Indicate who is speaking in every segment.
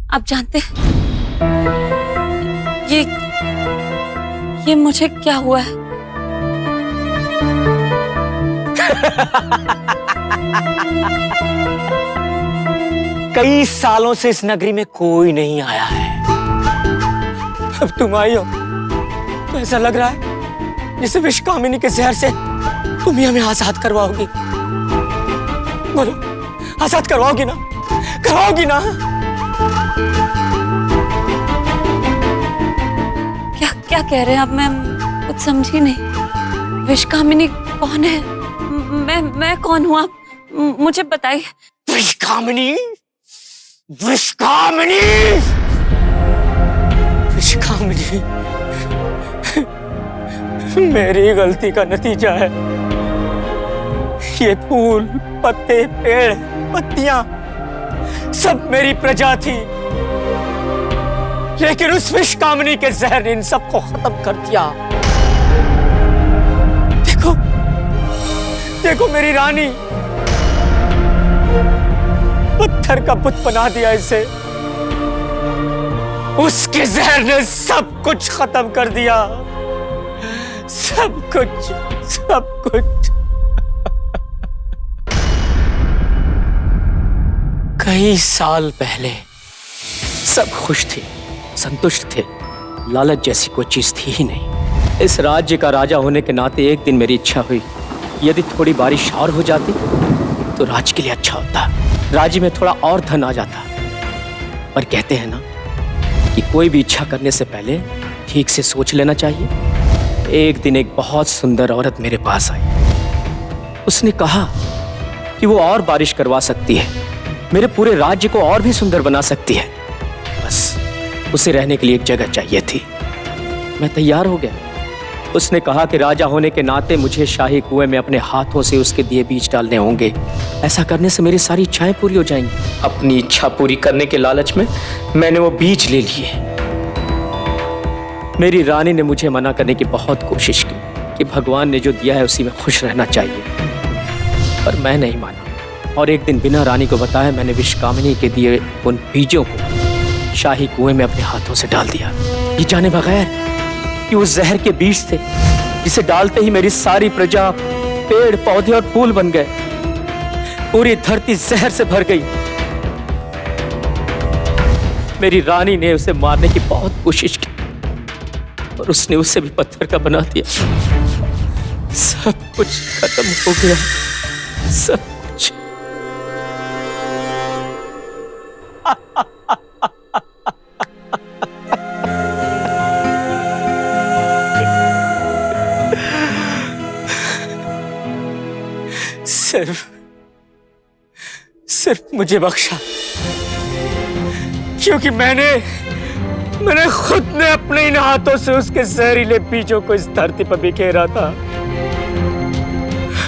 Speaker 1: आप जानते हैं ये मुझे क्या हुआ है?
Speaker 2: कई सालों से इस नगरी में कोई नहीं आया है। अब तुम आई हो तो ऐसा लग रहा है जैसे विषकामिनी के जहर से तुम ही हमें आजाद करवाओगी। बोलो, आजाद करवाओगी ना? करवाओगी ना?
Speaker 1: क्या कह रहे हैं आप? मैं कुछ समझी नहीं। विषकामिनी कौन है? मैं कौन हूं? आप मुझे बताइए।
Speaker 2: विषकामिनी, विषकामिनी, विषकामिनी मेरी गलती का नतीजा है। ये फूल, पत्ते, पेड़, पत्तियां सब मेरी प्रजा थी, लेकिन उस विषकामिनी के जहर ने इन सबको खत्म कर दिया। देखो, देखो मेरी रानी, पत्थर का बुत बना दिया इसे। उसके जहर ने सब कुछ खत्म कर दिया, सब कुछ, सब कुछ। कई साल पहले सब खुश थे, संतुष्ट थे। लालच जैसी कोई चीज थी ही नहीं। इस राज्य का राजा होने के नाते एक दिन मेरी इच्छा हुई, यदि थोड़ी बारिश और हो जाती तो राज्य के लिए अच्छा होता, राज्य में थोड़ा और धन आ जाता। पर कहते हैं ना कि कोई भी इच्छा करने से पहले ठीक से सोच लेना चाहिए। एक दिन एक बहुत सुंदर औरत मेरे पास आई। उसने कहा कि वो और बारिश करवा सकती है, मेरे पूरे राज्य को और भी सुंदर बना सकती है। बस उसे रहने के लिए एक जगह चाहिए थी। मैं तैयार हो गया। उसने कहा कि राजा होने के नाते मुझे शाही कुएं में अपने हाथों से उसके दिए बीज डालने होंगे। ऐसा करने से मेरी सारी इच्छाएं पूरी हो जाएंगी। अपनी इच्छा पूरी करने के लालच में मैंने वो बीज ले लिए। मेरी रानी ने मुझे मना करने की बहुत कोशिश की कि भगवान ने जो दिया है उसी में खुश रहना चाहिए, पर मैं नहीं माना। और एक दिन बिना रानी को बताए मैंने विषकामिनी के दिए उन बीजों को शाही कुएं में अपने हाथों से डाल दिया, ये जाने बगैर कि उस जहर के बीज थे जिसे डालते ही मेरी सारी प्रजा, पेड़ पौधे और फूल बन गए। पूरी धरती जहर से भर गई। मेरी रानी ने उसे मारने की बहुत कोशिश की, और उसने उसे भी पत्थर का बना दिया। सब कुछ खत्म हो गया, सब कुछ। सिर्फ मुझे बख्शा, क्योंकि मैंने खुद ने अपने इन हाथों से उसके जहरीले बीजों को इस धरती पर बिखेरा था।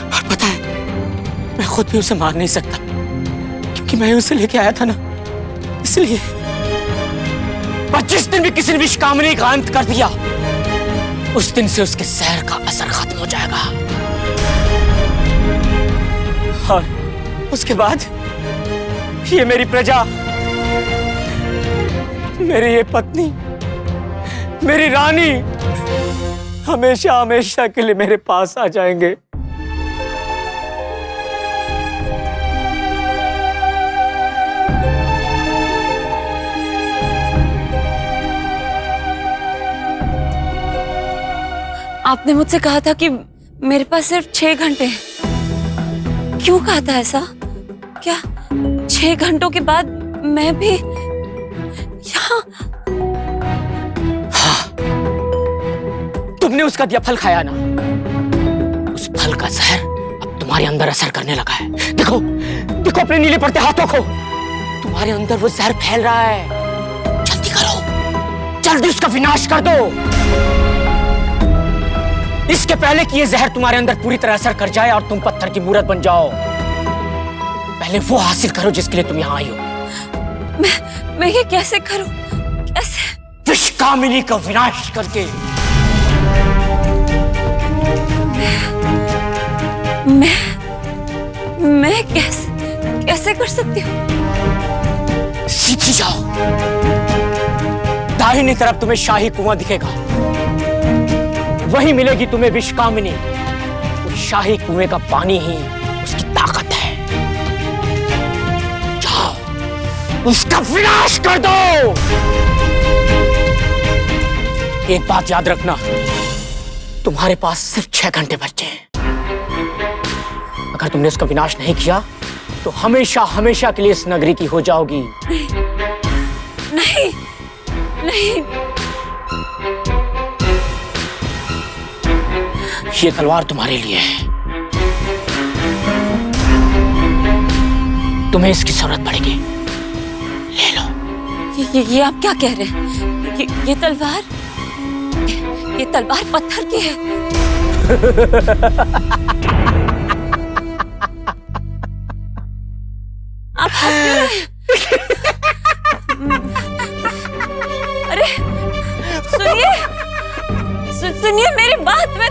Speaker 2: और पता है, मैं खुद भी उसे मार नहीं सकता, क्योंकि मैं उसे लेके आया था ना, इसलिए। पर जिस दिन भी किसी ने विषकामिनी का अंत कर दिया, उस दिन से उसके जहर का असर खत्म हो जाएगा। और उसके बाद ये मेरी प्रजा, मेरी ये पत्नी, मेरी रानी हमेशा हमेशा के लिए मेरे पास आ जाएंगे।
Speaker 1: आपने मुझसे कहा था कि मेरे पास सिर्फ 6 घंटे हैं। क्यों कहा था ऐसा? क्या 6 घंटों के बाद मैं भी यहाँ?
Speaker 2: हाँ, तुमने उसका दिया फल खाया ना, उस फल का जहर अब तुम्हारे अंदर असर करने लगा है। देखो, देखो अपने नीले पड़ते हाथों को, तुम्हारे अंदर वो जहर फैल रहा है। जल्दी करो, जल्दी उसका विनाश कर दो, इसके पहले कि ये जहर तुम्हारे अंदर पूरी तरह असर कर जाए और तुम पत्थर की मूरत बन जाओ। पहले वो हासिल करो जिसके लिए तुम यहाँ आई हो।
Speaker 1: मैं ये कैसे करूं? कैसे?
Speaker 2: विषकामिनी का विनाश करके।
Speaker 1: मैं कैसे कर सकती हूँ?
Speaker 2: सीधी ही जाओ। दाहिनी तरफ तुम्हें शाही कुआं दिखेगा, वही मिलेगी तुम्हें विषकामिनी। उस शाही कुएं का पानी ही उसकी ताकत है। जाओ, उसका विनाश कर दो। एक बात याद रखना, तुम्हारे पास सिर्फ 6 घंटे बचे हैं। अगर तुमने उसका विनाश नहीं किया तो हमेशा हमेशा के लिए इस नगरी की हो जाओगी।
Speaker 1: नहीं नहीं,
Speaker 2: ये तलवार तुम्हारे लिए है, तुम्हें इसकी जरूरत पड़ेगी, ले लो।
Speaker 1: ये आप क्या कह रहे हैं? ये तलवार पत्थर की है। आप हंस क्यों रहे हैं? अरे सुनिए, सुनिए मेरी बात में।